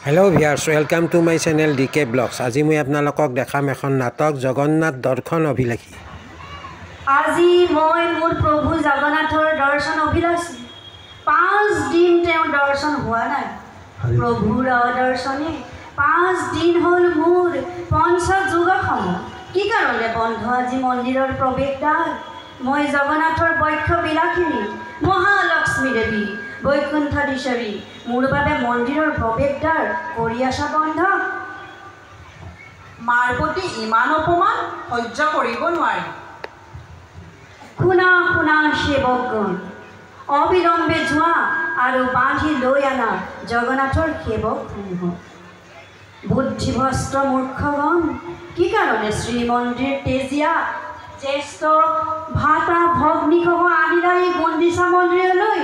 Hello viewers welcome to my channel DK blogs. आज मैं आपनालोকক देखाम এখন नाटक जगन्नाथ दर्शन अभिलाषी। আজি মই মোৰ প্ৰভু জগন্নাথৰ দৰ্শন অভিলাষী। 5 দিন তেওঁ দৰ্শন হোৱা নাই। প্ৰভুৰ দৰ্শনে 5 দিন হ'ল মোৰ পঞ্চযুগসম। কি কাৰণে বন্ধ আজি মন্দিৰৰ প্ৰৱেশদ্বাৰ? মই জগন্নাথৰ বক্ষ বিলাসিনী মহালক্ষ্মী দেৱী বৈকুণ্ঠেশ্বৰী মোৰ বাবে মন্দিৰৰ প্ৰৱেশদ্বাৰ কৰি আছা বন্ধ। মাৰ প্ৰতি ইমান অপমান সহ্য কৰিব নোৱাৰি। শুনা শুনা সেৱকগণ, অবিলম্বে যোৱা আৰু বান্ধি লৈ আনা জগন্নাথৰ সেৱকসমূহ। বুদ্ধিভ্ৰষ্ট মূৰ্খগণ, কি কাৰণে শ্ৰীমন্দিৰ তেজীয়া জ্যেষ্ঠ ভাতা ভগ্নীসহ আনিলা এই গুণ্ডিচা মন্দিৰলৈ?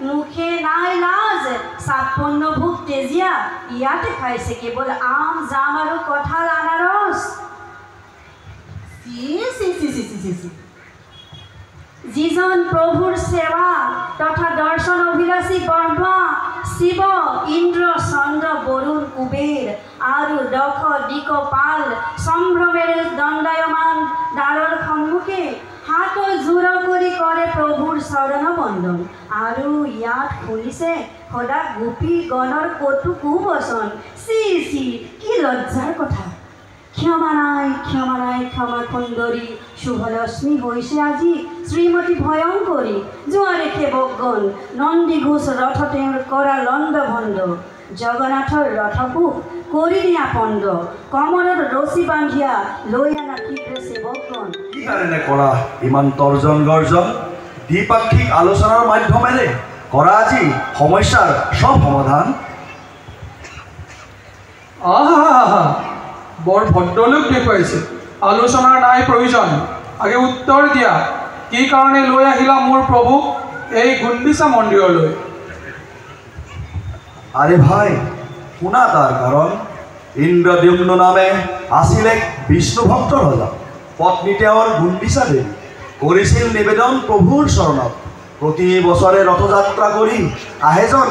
মুখে নাই লাজ, 56 ভোগ তেজীয়া ইয়াতে খাইছে কেৱল আম জাম আৰু কঁঠাল আনাৰস। যিজন প্ৰভুৰ সেৱা তথা দৰ্শন অভিলাষী ব্ৰহ্মা শিৱ ইন্দ্ৰ চন্দ্ৰ বৰুণ কুবেৰ আৰু দশ দিকপাল সম্ভ্ৰমেৰে দণ্ডায়মান দ্বাৰৰ সন্মুখে হাত জোৰ কৰি কৰে প্ৰভুৰ চৰণ বন্দন। আৰু ইয়াত শুনিছে সদা গোপী গণৰ কটু কুবচন। চি চি, কি লজ্জাৰ কথা। ক্ষমা নাই ক্ষমা সুন্দৰী শুভলক্ষ্মী হৈছে আজি শ্ৰীমতী ভয়ংকৰী। যোৱাৰে সেৱকগণ, নন্দী ঘোষ ৰথ তেওঁৰ কৰা লণ্ড ভণ্ড। জগন্নাথৰ ৰথকো কৰি দিয়া পণ্ড। কমৰত ৰছী বান্ধিয়া লৈ আনা শীঘ্ৰে সেৱকগণ। কি কাৰণে কৰা ইমান তৰ্জন গৰ্জন? দ্বিপাক্ষিক আলোচনাৰ মাধ্যমেৰে কৰা আজি সমস্যাৰ সব সমাধান। বৰ ভদ্ৰলোক দেখুৱাইছে। আলোচনাৰ নাই প্ৰয়োজন, আগে উত্তৰ দিয়া। কি কাৰণে লৈ আহিলা মোৰ প্ৰভুক এই গুণ্ডিচা মন্দিৰলৈ? আৰে ভাই, শুনা তাৰ কাৰণ। ইন্দ্ৰদ্যুম্ন নামে আছিল এক বিষ্ণু ভক্ত ৰজা। পত্নী তেওঁৰ গুণ্ডিচা দেৱী কৰিছিল নিবেদন প্ৰভুৰ চৰণত। প্ৰতি বছৰে ৰথযাত্ৰা কৰি আহেজন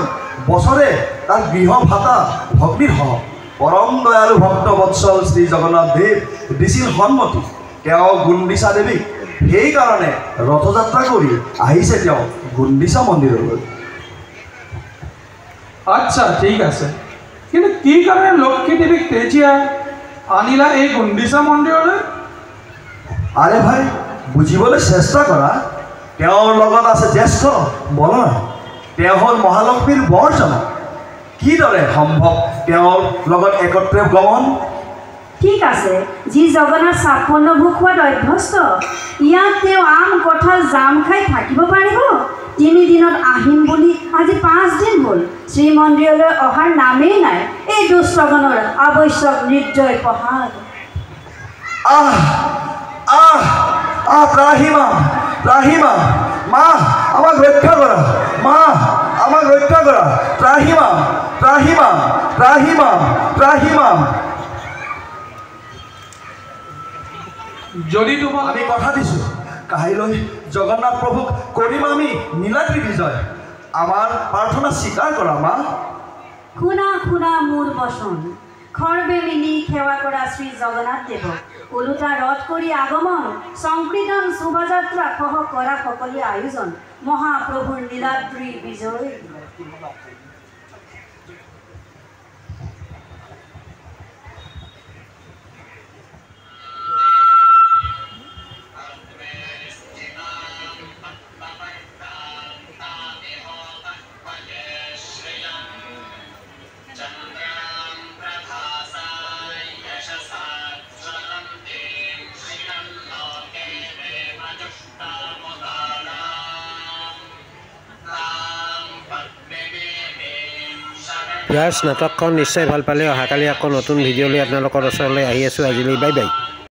বছৰে তাৰ গৃহ ভাতা ভগ্নীৰ সহ পৰম দয়ালু ভক্ত বৎসল শ্ৰী জগন্নাথ দেৱ দিছিল সন্মতি। তেওঁ গুণ্ডিচা দেৱীক সেইকাৰণে ৰথযাত্ৰা কৰি আহিছে তেওঁ গুণ্ডিচা মন্দিৰলৈ। আচ্ছা, ঠিক আছে, কিন্তু কি কাৰণে লক্ষ্মী দেৱীক তেজীয়া আনিলা এই গুণ্ডিচা মন্দিৰলৈ? আৰে ভাই, বুজিবলৈ চেষ্টা কৰা। তেওঁৰ লগত আছে জ্যেষ্ঠ বলৰাম। তেওঁ হ'ল মহালক্ষ্মীৰ বৰজনক। কিদৰে সম্ভৱ তেওঁৰ লগত একত্ৰে গমন? ঠিক আছে, যি জগন্নাথ 56 ভোগ খোৱাত অভ্যস্ত, ইয়াত তেওঁ আম কঁঠাল জাম খাই থাকিব পাৰিব? 3 দিনত আহিম বুলি আজি 5 দিন হ'ল শ্ৰীমন্দিৰলৈ অহাৰ নামেই নাই। এই দুষ্টগণৰ আৱশ্যক নিৰ্দয় প্ৰহাৰ। ত্ৰাহিমা মা, আমাক ৰক্ষা কৰা। মা, আমাক ৰক্ষা কৰা। ত্ৰাহিমা। যদি তোমাক আমি কথা দিছোঁ, কাইলৈ জগন্নাথ প্ৰভুক কৰিম আমি নীলাদ্ৰি বিজয়। আমাৰ প্ৰাৰ্থনা স্বীকাৰ কৰা মা। শুনা মোৰ বচন। খৰ্বে মিলি সেৱা কৰা শ্ৰী জগন্নাথ দেৱক ওলোটা ৰথ কৰি আগমন, সংকীৰ্তন শোভাযাত্ৰা সহ কৰা সকলোৱে আয়োজন মহাপ্ৰভুৰ নীলাদ্ৰি বিজয়। ভিউয়াৰ্স, নাটকখন নিশ্চয় ভাল পালে অহাকালি আকৌ নতুন ভিডিঅ' লৈ আপোনালোকৰ ওচৰলৈ আহি আছোঁ। আজিলৈ বাই বাই।